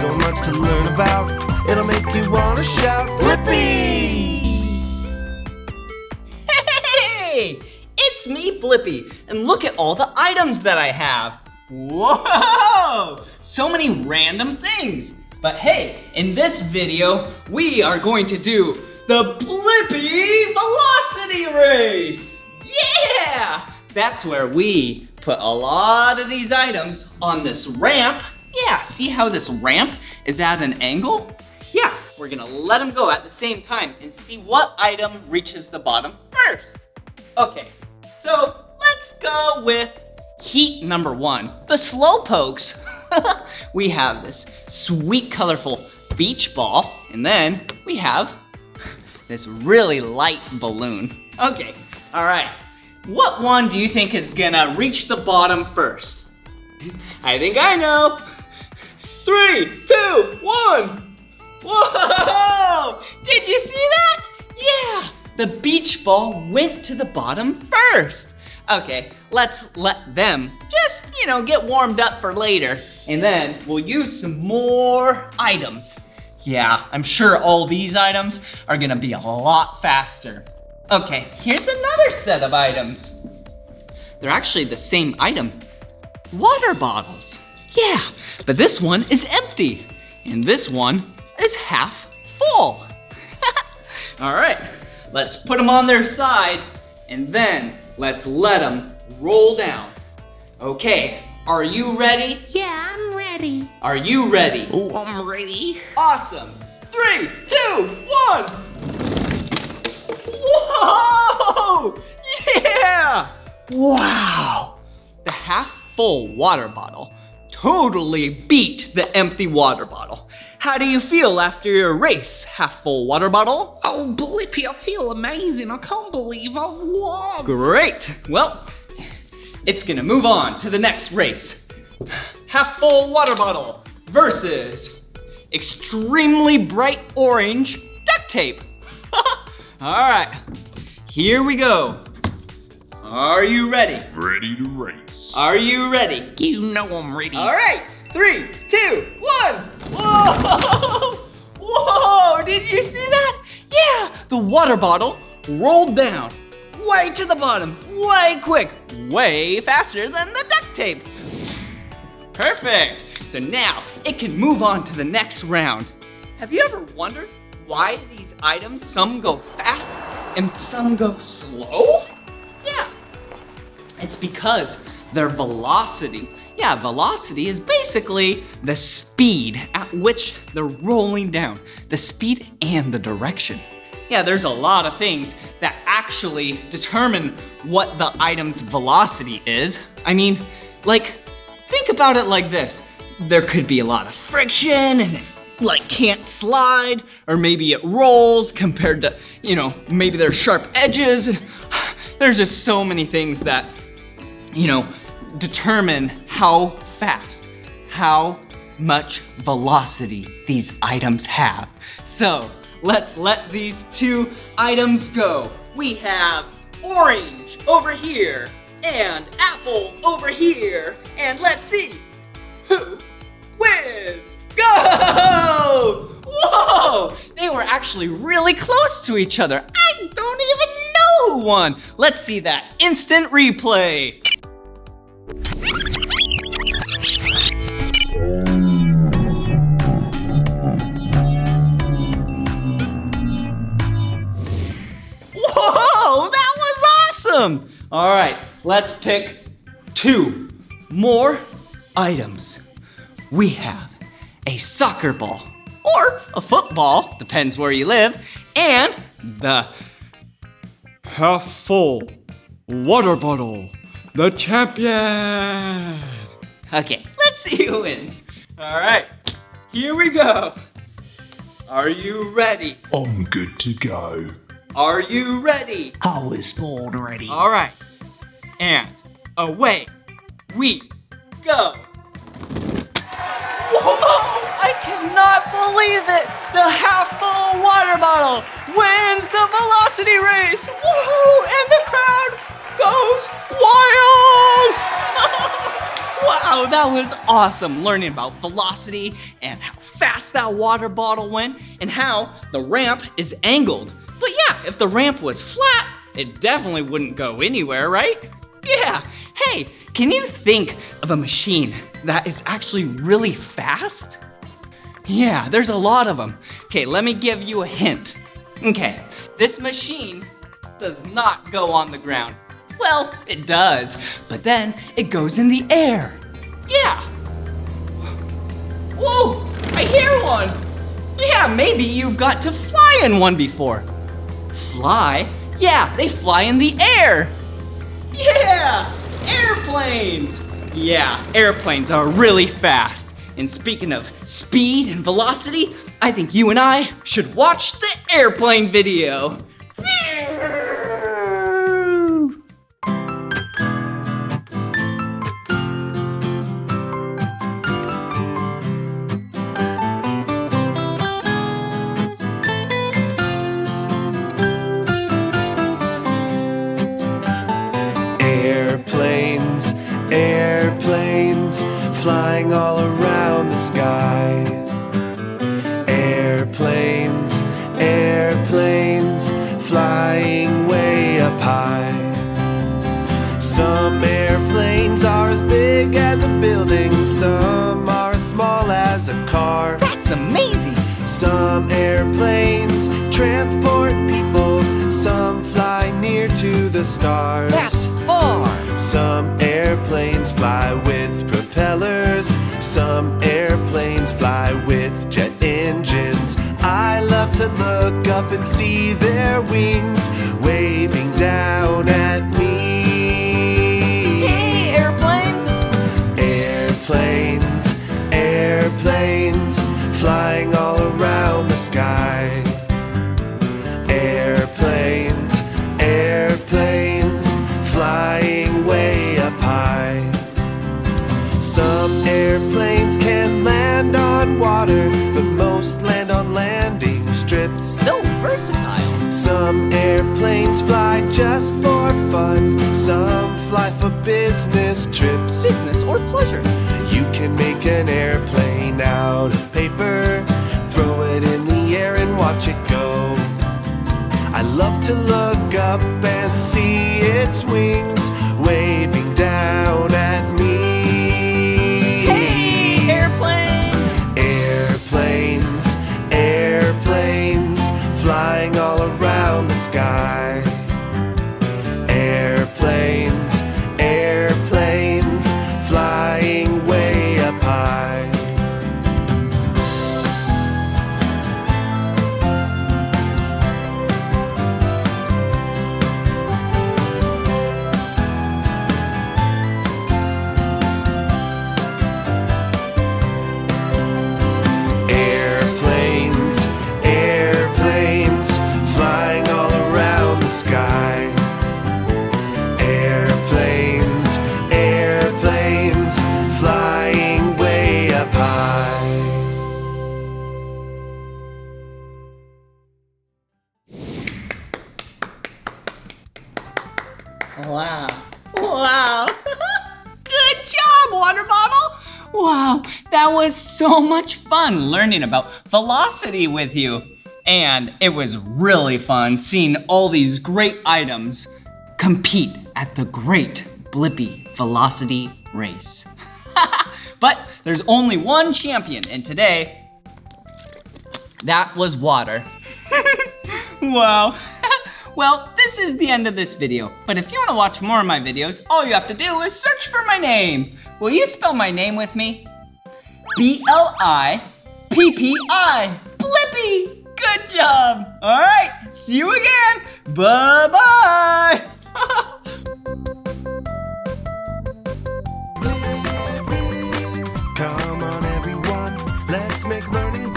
so much to learn about. It'll make you want to shout, Blippi! Hey! It's me, Blippi, and look at all the items that I have. Whoa! So many random things. But hey, in this video, we are going to do the Blippi Velocity Race! Yeah! That's where we put a lot of these items on this ramp. Yeah, see how this ramp is at an angle? Yeah, we're gonna let them go at the same time and see what item reaches the bottom first. Okay, so let's go with heat number 1, the Slowpokes. We have this sweet, colorful beach ball, and then we have this really light balloon. Okay, all right. What one do you think is gonna reach the bottom first? I think I know. 3, 2, 1. Whoa! Did you see that? Yeah, the beach ball went to the bottom first. Okay, let's let them just, get warmed up for later. And then we'll use some more items. Yeah, I'm sure all these items are gonna be a lot faster. Okay, here's another set of items. They're actually the same item. Water bottles. Yeah, but this one is empty. And this one is half full. All right, let's put them on their side. And then let's let them roll down. Okay, are you ready? Yeah, I'm ready. Are you ready? Oh, I'm ready. Awesome. 3, 2, 1. Whoa! Yeah! Wow! The half-full water bottle totally beat the empty water bottle. How do you feel after your race, half-full water bottle? Oh, Blippi, I feel amazing. I can't believe I've won. Great! Well, it's gonna move on to the next race. Half-full water bottle versus extremely bright orange duct tape. All right, here we go. Are you ready? Ready to race. Are you ready? You know I'm ready. All right, 3, 2, 1. Whoa! Whoa, did you see that? Yeah, the water bottle rolled down way to the bottom, way quick, way faster than the duct tape. Perfect. So now it can move on to the next round. Have you ever wondered why these items, some go fast and some go slow? Yeah, it's because their velocity. Yeah, velocity is basically the speed at which they're rolling down, the speed and the direction. Yeah, there's a lot of things that actually determine what the item's velocity is. I mean, think about it like this. There could be a lot of friction and it can't slide, or maybe it rolls compared to, maybe there's sharp edges. There's just so many things that, determine how fast, how much velocity these items have. So let's let these two items go. We have orange over here and apple over here. And let's see who wins. Go! Whoa! They were actually really close to each other. I don't even know who won. Let's see that instant replay. Whoa, that was awesome! All right, let's pick 2 more items. We have a soccer ball, or a football, depends where you live, and the half-full water bottle, the champion. Okay, let's see who wins. All right, here we go. Are you ready? I'm good to go. Are you ready? I was born ready. All right, and away we go. Whoa! I cannot believe it! The half-full water bottle wins the velocity race! Woohoo! And the crowd goes wild! Wow, Wow, that was awesome learning about velocity and how fast that water bottle went and how the ramp is angled. But yeah, if the ramp was flat, it definitely wouldn't go anywhere, right? Yeah. Hey, can you think of a machine that is actually really fast? Yeah, there's a lot of them. Okay, let me give you a hint. Okay, this machine does not go on the ground. Well, it does, but then it goes in the air. Yeah. Whoa, I hear one. Yeah, maybe you've got to fly in one before. Fly? Yeah, they fly in the air. Yeah, airplanes. Yeah, airplanes are really fast. And speaking of speed and velocity, I think you and I should watch the airplane video. Airplanes, airplanes, flying all around the sky. Airplanes, airplanes, flying way up high. Some airplanes are as big as a building, some are as small as a car. That's amazing. Some airplanes transport people, some fly near to the stars. That's far. Some airplanes fly with propellers, some airplanes fly with jet engines. I love to look up and see their wings waving down at me. Hey, airplane. Airplanes, airplanes, flying all around the sky. Airplanes, airplanes, flying way up high. Some airplanes can land on water, but most land on landing strips. So versatile. Some airplanes fly just for fun, some fly for business trips. Business or pleasure. You can make an airplane out of paper, throw it in the air and watch it go. I love to look up and see its wings waving down at me. Hey, airplane. Airplanes, airplanes, flying all around the sky. Airplanes, airplanes, flying way up high. Airplanes, airplanes, flying all around the sky. Airplanes, airplanes, flying way up high. Wow. Wow. Good job, water bottle. Wow, that was so much fun learning about velocity with you. And it was really fun seeing all these great items compete at the great Blippi velocity race. But there's only one champion, and today, that was water. Wow. Well, this is the end of this video, but if you want to watch more of my videos, all you have to do is search for my name. Will you spell my name with me? B-L-I-P-P-I, Blippi. Good job. All right, see you again. Bye-bye. Come on everyone, let's make learning